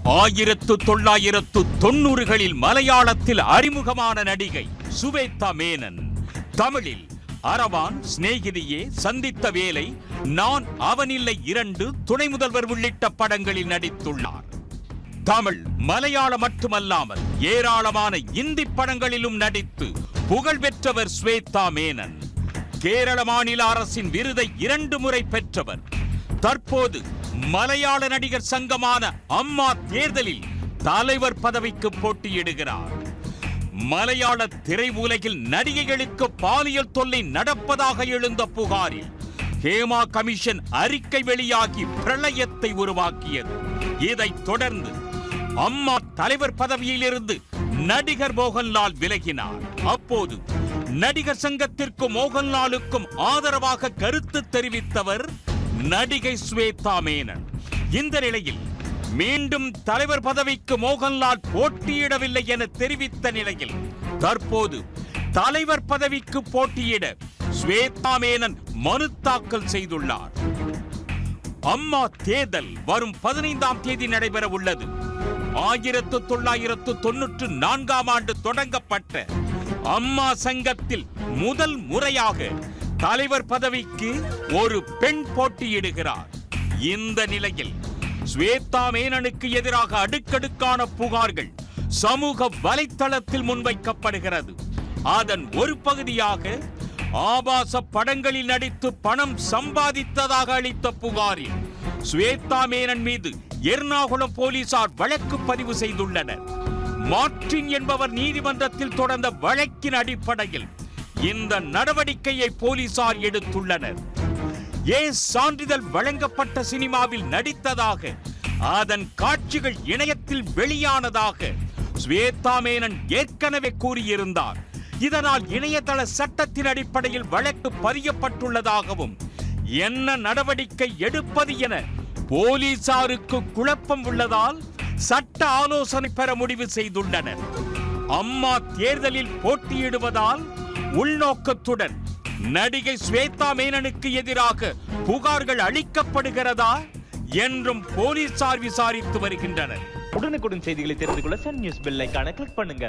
1990களில் மலையாளத்தில் அறிமுகமான நடிகை சுவேதா மேனன் தமிழில் அரவான், சிநேகிதியே, சந்தித்த வேலை, நான் அவனில்லை 2, துணை முதல்வர் உள்ளிட்ட படங்களில் நடித்துள்ளார். தமிழ், மலையாளம் மட்டுமல்லாமல் ஏராளமான இந்தி படங்களிலும் நடித்து புகழ் பெற்றவர் சுவேதா மேனன். கேரள மாநில அரசின் விருதை 2 முறை பெற்றவர். தற்போது மலையாள நடிகர் சங்கமான அம்மா தேர்தலில் தலைவர் பதவிக்கு போட்டியிடுகிறார். மலையாள திரையுலகில் நடிகைகளுக்கு பாலியல் தொல்லை நடப்பதாக எழுந்த புகாரில் ஹேமா கமிஷன் அறிக்கை வெளியாகி பிரளயத்தை உருவாக்கியது. இதைத் தொடர்ந்து அம்மா தலைவர் பதவியிலிருந்து நடிகர் மோகன்லால் விலகினார். அப்போது நடிகர் சங்கத்திற்கும் மோகன்லாலுக்கும் ஆதரவாக கருத்து தெரிவித்தவர் நடிகை சுவேதா மேனன். இந்த நிலையில் மீண்டும் தலைவர் பதவிக்கு மோகன்லால் போட்டியிடவில்லை என தெரிவித்த நிலையில் தற்போது தலைவர் பதவிக்கு போட்டியிட சுவேதா மேனன் மனு தாக்கல் செய்துள்ளார். அம்மா தேர்தல் வரும் 15ஆம் தேதி நடைபெற உள்ளது. 1994ஆம் ஆண்டு தொடங்கப்பட்ட அம்மா சங்கத்தில் முதல் முறையாக தலைவர் பதவிக்கு ஒரு பெண் போட்டியிடுகிறார். இந்த நிலையில் சுவேதா மேனனுக்கு எதிராக அடுக்கடுக்கான புகார்கள் சமூக வலைத்தளத்தில் முன்வைக்கப்படுகிறது. அதன் ஒரு பகுதியாக ஆபாச படங்களில் நடித்து பணம் சம்பாதித்ததாக அளித்த புகாரில் சுவேதா மேனன் மீது எர்ணாகுளம் போலீசார் வழக்கு பதிவு செய்துள்ளனர். மார்டின் என்பவர் நீதிமன்றத்தில் தொடர்ந்த வழக்கின் அடிப்படையில் இந்த நடவடிக்கையை போலீசார் எடுத்துள்ளனர். சான்றிதழ் வழங்கப்பட்ட சினிமாவில் நடித்ததாக அதன் காட்சிகள் இணையத்தில் வெளியானதாக சுவேதா மேனன் ஏற்கனவே கூறியிருந்தார். இதனால் இணையதள சட்டத்தின் அடிப்படையில் வழக்கு பதியப்பட்டுள்ளதாகவும் என்ன நடவடிக்கை எடுப்பது என போலீசாருக்கு குழப்பம் உள்ளதால் சட்ட ஆலோசனை பெற முடிவு செய்துள்ளனர். அம்மா தேர்தலில் போட்டியிடுவதால் உள்நோக்கத்துடன் நடிகை சுவேதா மேனனுக்கு எதிராக புகார்கள் அளிக்கப்படுகிறதா என்றும் போலீசார் விசாரித்து வருகின்றனர். உடனுக்குடன் செய்திகளை தெரிந்து கொள்ள சன் நியூஸ் பெல் ஐகானை கிளிக் பண்ணுங்க.